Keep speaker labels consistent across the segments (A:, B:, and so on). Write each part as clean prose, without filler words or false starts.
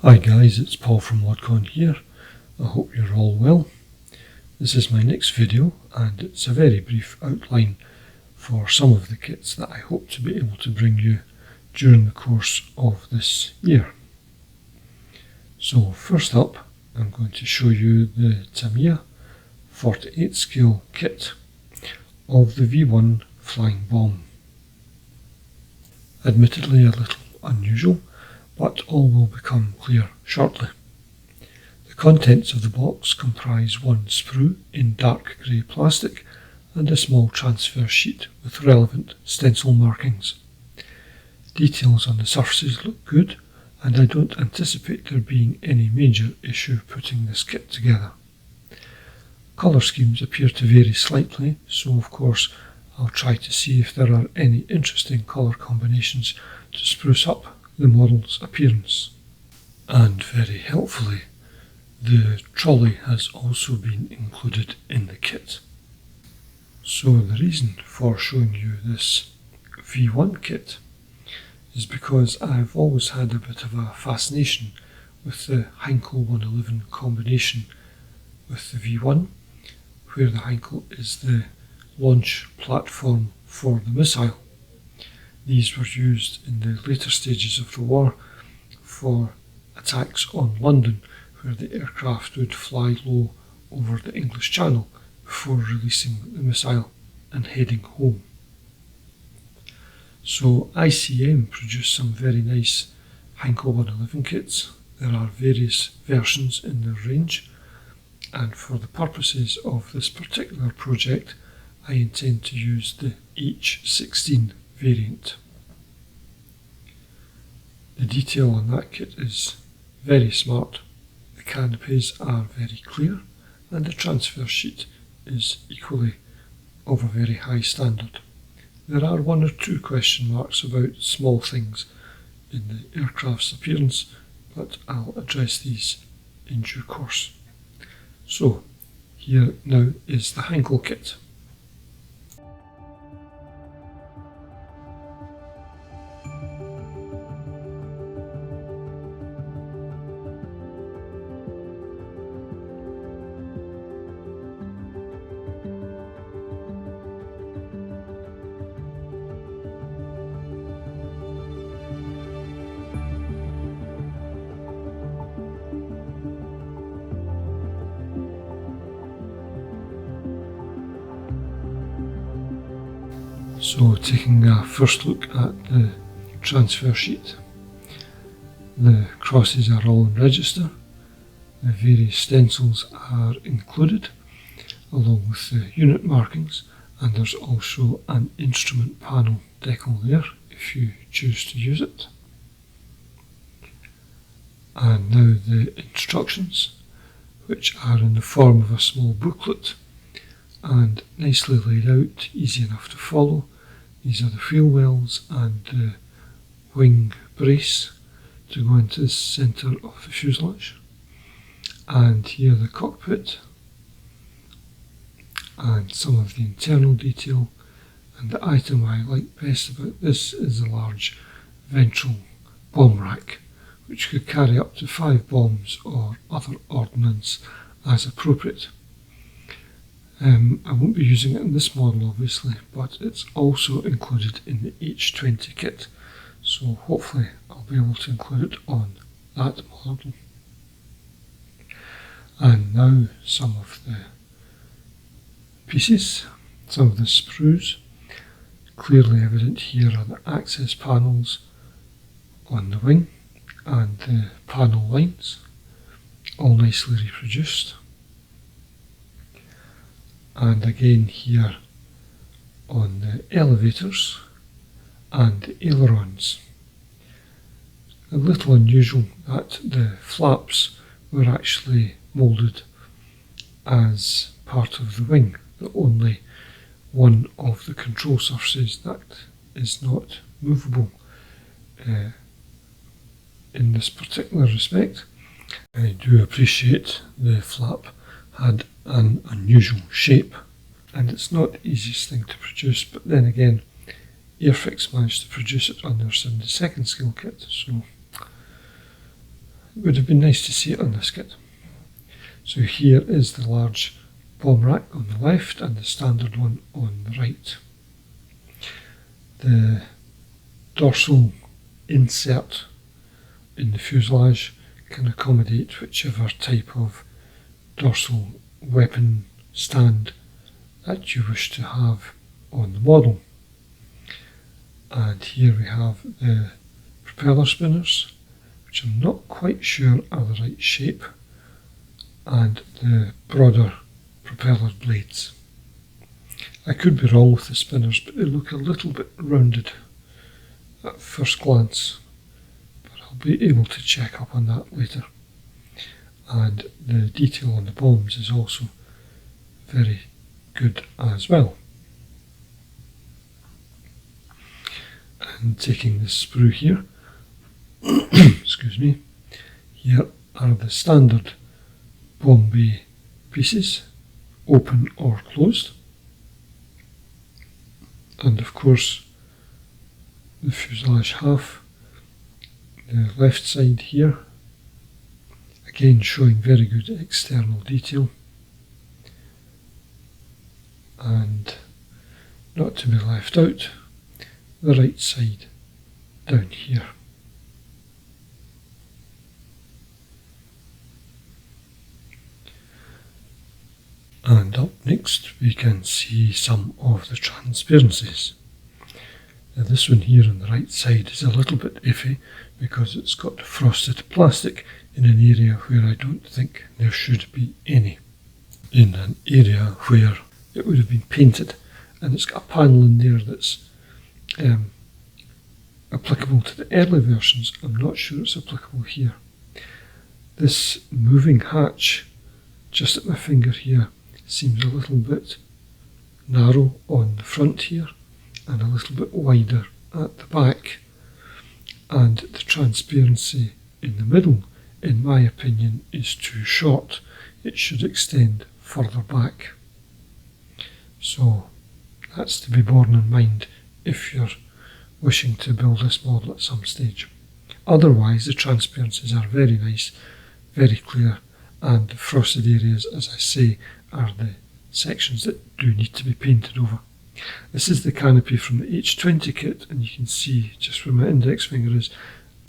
A: Hi guys, it's Paul from ModCon here. I hope you're all well. This is my next video and it's a very brief outline for some of the kits that I hope to be able to bring you during the course of this year. So first up, I'm going to show you the Tamiya 48 scale kit of the V1 flying bomb. Admittedly a little unusual, but all will become clear shortly. The contents of the box comprise one sprue in dark grey plastic and a small transfer sheet with relevant stencil markings. Details on the surfaces look good, and I don't anticipate there being any major issue putting this kit together. Colour schemes appear to vary slightly, so of course I'll try to see if there are any interesting colour combinations to spruce up the model's appearance. And very helpfully, the trolley has also been included in the kit. So the reason for showing you this V1 kit is because I've always had a bit of a fascination with the Heinkel 111 combination with the V1, where the Heinkel is the launch platform for the missile. These were used in the later stages of the war for attacks on London, where the aircraft would fly low over the English Channel before releasing the missile and heading home. So ICM produced some very nice Heinkel 111 kits. There are various versions in their range, and for the purposes of this particular project I intend to use the H16 variant. The detail on that kit is very smart. The canopies are very clear and the transfer sheet is equally of a very high standard. There are one or two question marks about small things in the aircraft's appearance, but I'll address these in due course. So here now is the Heinkel kit. So taking a first look at the transfer sheet, the crosses are all in register, the various stencils are included along with the unit markings, and there's also an instrument panel decal there if you choose to use it. And now the instructions, which are in the form of a small booklet and nicely laid out, easy enough to follow. These are the fuel wells and the wing brace to go into the centre of the fuselage. And here the cockpit and some of the internal detail. And the item I like best about this is a large ventral bomb rack, which could carry up to 5 bombs or other ordnance as appropriate. I won't be using it in this model obviously, but it's also included in the H20 kit, so hopefully I'll be able to include it on that model. And now some of the pieces, some of the sprues. Clearly evident here are the access panels on the wing and the panel lines, all nicely reproduced. And again here on the elevators and the ailerons. A little unusual that the flaps were actually moulded as part of the wing, the only one of the control surfaces that is not movable in this particular respect. I do appreciate the flap had an unusual shape, and it's not the easiest thing to produce, but then again Airfix managed to produce it on their 72nd scale kit, so It would have been nice to see it on this kit. So here is the large bomb rack on the left and the standard one on the right. The dorsal insert in the fuselage can accommodate whichever type of dorsal weapon stand that you wish to have on the model. And here we have the propeller spinners, which I'm not quite sure are the right shape, and the broader propeller blades. I could be wrong with the spinners, but they look a little bit rounded at first glance, but I'll be able to check up on that later. And the detail on the bombs is also very good as well. And taking this sprue here, excuse me, here are the standard bomb bay pieces, open or closed. And of course the fuselage half, the left side here, again showing very good external detail. And not to be left out, the right side down here. And up next we can see some of the transparencies. Now this one here on the right side is a little bit iffy because it's got frosted plastic in an area where I don't think there should be any. In an area where it would have been painted, and it's got a panel in there that's applicable to the early versions. I'm not sure it's applicable here. This moving hatch just at my finger here seems a little bit narrow on the front here and a little bit wider at the back, and the transparency in the middle, in my opinion, is too short. It should extend further back. So that's to be borne in mind if you're wishing to build this model at some stage. Otherwise the transparencies are very nice, very clear, and the frosted areas, as I say, are the sections that do need to be painted over. This is the canopy from the H20 kit, and you can see just where my index finger is,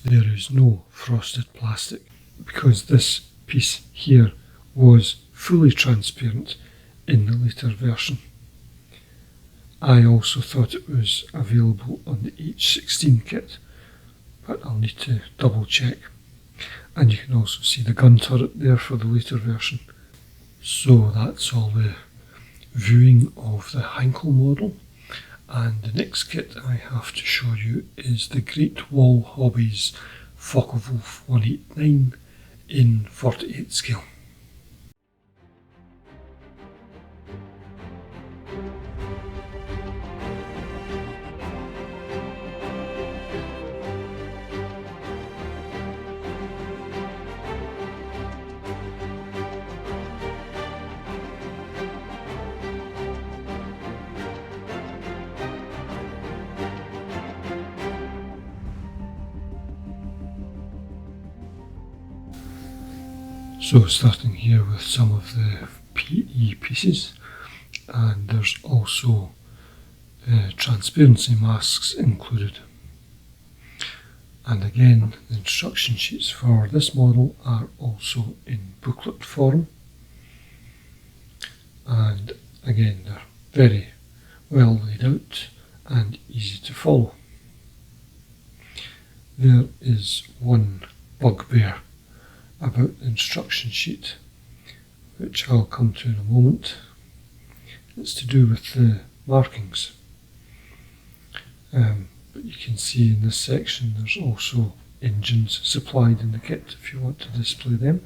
A: there is no frosted plastic, because this piece here was fully transparent in the later version. I also thought it was available on the H16 kit, but I'll need to double check. And you can also see the gun turret there for the later version. So that's all the viewing of the Heinkel model, and the next kit I have to show you is the Great Wall Hobbies Focke-Wulf 189 in 48 scale. So starting here with some of the PE pieces, and there's also transparency masks included. And again, the instruction sheets for this model are also in booklet form, and again they're very well laid out and easy to follow. There is one bugbear about the instruction sheet, which I'll come to in a moment. It's to do with the markings. But you can see in this section there's also engines supplied in the kit if you want to display them.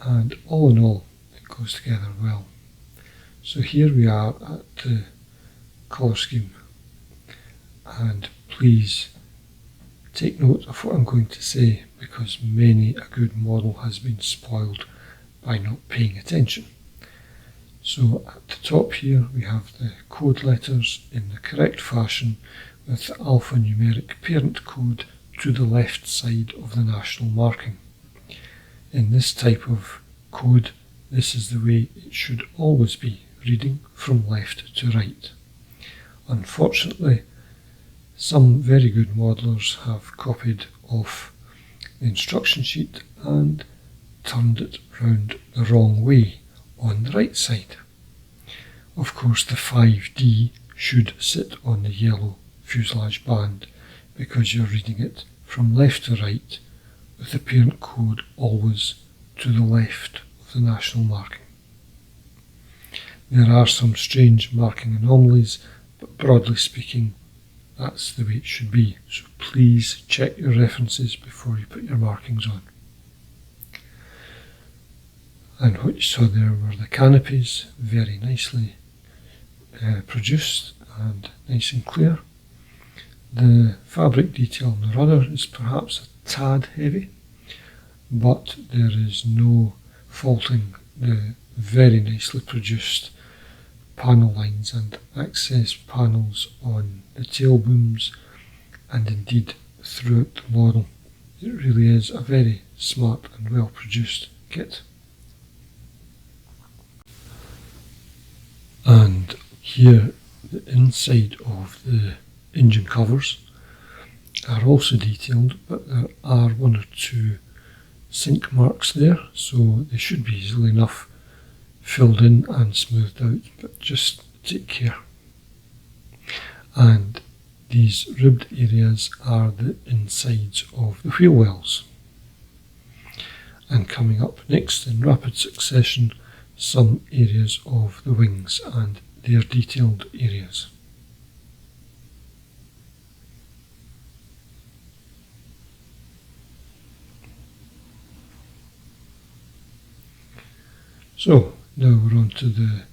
A: And all in all, it goes together well. So here we are at the colour scheme, and please take note of what I'm going to say, because many a good model has been spoiled by not paying attention. So at the top here we have the code letters in the correct fashion with the alphanumeric parent code to the left side of the national marking. In this type of code, this is the way it should always be, reading from left to right. Unfortunately, some very good modelers have copied off the instruction sheet and turned it round the wrong way on the right side. Of course, the 5D should sit on the yellow fuselage band because you're reading it from left to right with the parent code always to the left of the national marking. There are some strange marking anomalies, but broadly speaking, that's the way it should be. So please check your references before you put your markings on. And what you saw there were the canopies, very nicely produced and nice and clear. The fabric detail on the rudder is perhaps a tad heavy, but there is no faulting the very nicely produced panel lines and access panels on the tail booms and indeed throughout the model. It really is a very smart and well produced kit. And here the inside of the engine covers are also detailed, but there are one or two sink marks there, so they should be easily enough filled in and smoothed out, but just take care. And these ribbed areas are the insides of the wheel wells. And coming up next in rapid succession, some areas of the wings and their detailed areas. So now we're on to the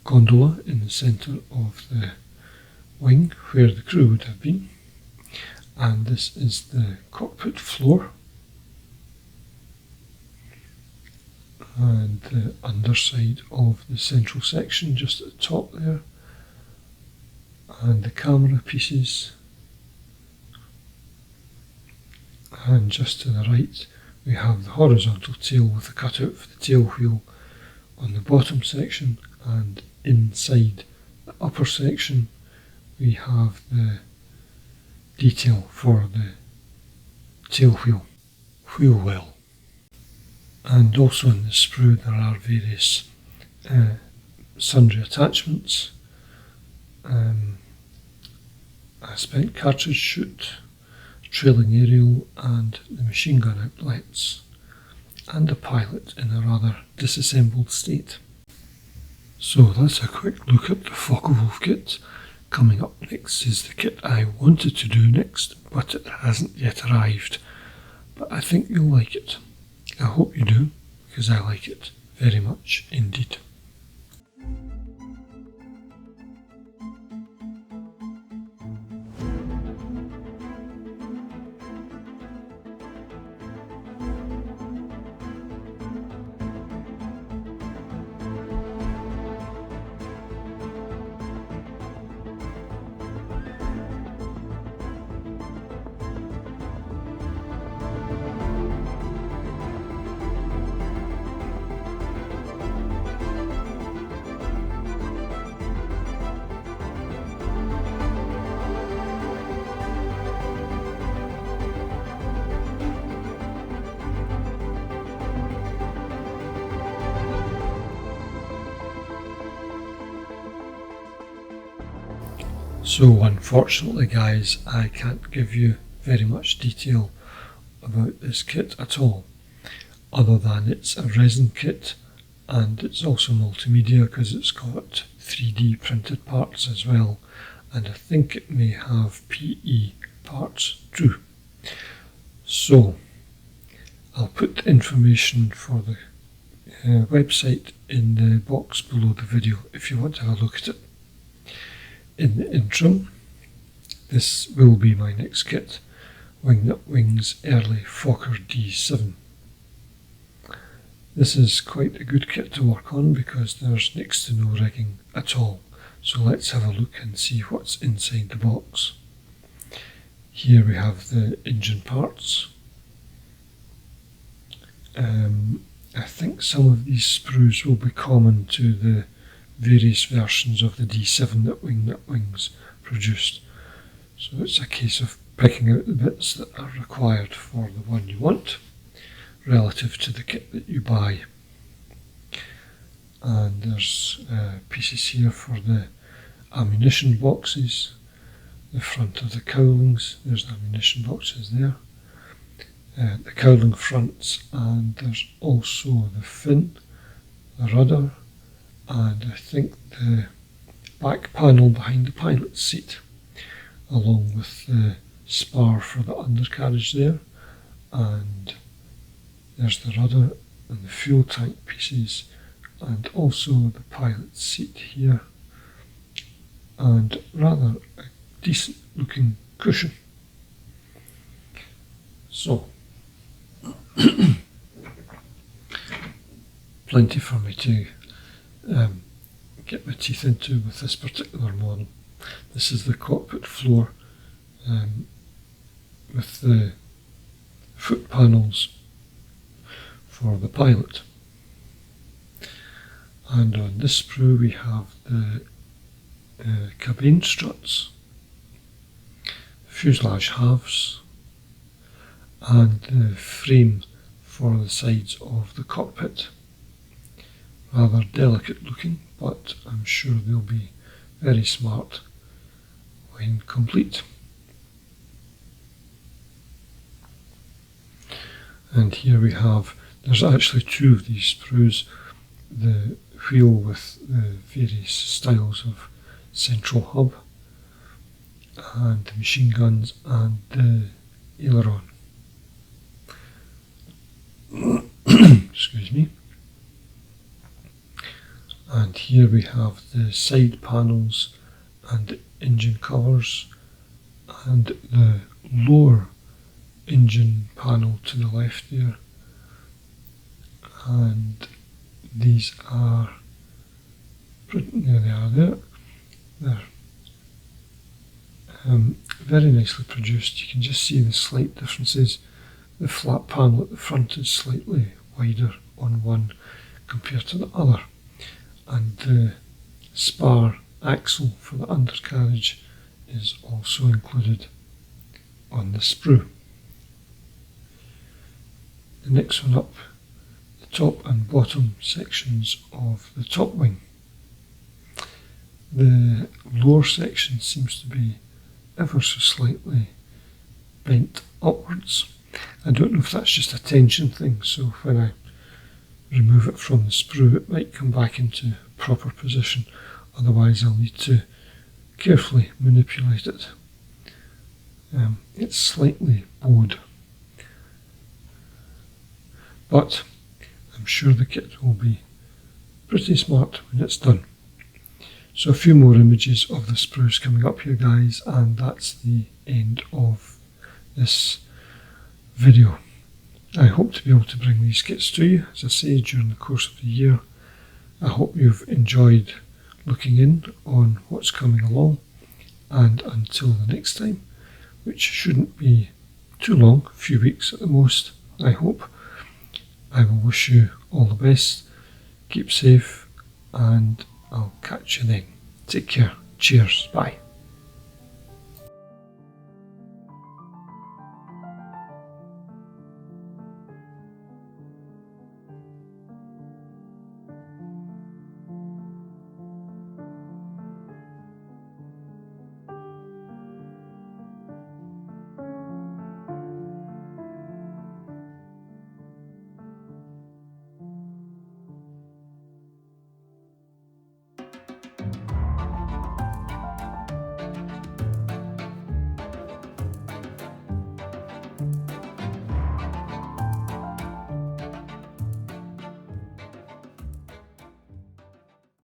A: gondola in the centre of the wing where the crew would have been, and this is the cockpit floor and the underside of the central section just at the top there, and the camera pieces, and just to the right we have the horizontal tail with the cutout for the tail wheel on the bottom section, and inside the upper section we have the detail for the tail wheel well. And also in the sprue there are various sundry attachments, a spent cartridge chute, trailing aerial and the machine gun outlets, and a pilot in a rather disassembled state. So that's a quick look at the Focke-Wulf kit. Coming up next is the kit I wanted to do next, but it hasn't yet arrived. But I think you'll like it. I hope you do, because I like it very much indeed. So unfortunately guys, I can't give you very much detail about this kit at all, other than it's a resin kit and it's also multimedia because it's got 3D printed parts as well, and I think it may have PE parts too. So I'll put the information for the website in the box below the video if you want to have a look at it. In the interim, this will be my next kit, Wingnut Wings Early Fokker D7. This is quite a good kit to work on because there's next to no rigging at all, so let's have a look and see what's inside the box. Here we have the engine parts. I think some of these sprues will be common to the various versions of the D7 that Wing's produced. So it's a case of picking out the bits that are required for the one you want relative to the kit that you buy. And there's pieces here for the ammunition boxes, the front of the cowlings, there's the ammunition boxes there, the cowling fronts, and there's also the fin, the rudder, and I think the back panel behind the pilot's seat, along with the spar for the undercarriage there, and there's the rudder and the fuel tank pieces, and also the pilot's seat here, and rather a decent looking cushion. So, plenty for me to get my teeth into with this particular model. This is the cockpit floor with the foot panels for the pilot. And on this sprue we have the cabin struts, fuselage halves, and the frame for the sides of the cockpit. Rather delicate looking, but I'm sure they'll be very smart when complete. And here we have, there's actually two of these sprues, the wheel with the various styles of central hub, and the machine guns, and the aileron. Excuse me. And here we have the side panels and the engine covers, and the lower engine panel to the left there. And these are, there they are there. They're very nicely produced. You can just see the slight differences. The flat panel at the front is slightly wider on one compared to the other, and the spar axle for the undercarriage is also included on the sprue. The next one up, the top and bottom sections of the top wing. The lower section seems to be ever so slightly bent upwards. I don't know if that's just a tension thing, so when I remove it from the sprue it might come back into proper position, otherwise I'll need to carefully manipulate it. It's slightly bowed, but I'm sure the kit will be pretty smart when it's done. So a few more images of the sprues coming up here, guys, and that's the end of this video. I hope to be able to bring these kits to you, as I say, during the course of the year. I hope you've enjoyed looking in on what's coming along, and until the next time, which shouldn't be too long, a few weeks at the most, I hope, I will wish you all the best, keep safe, and I'll catch you then. Take care. Cheers. Bye.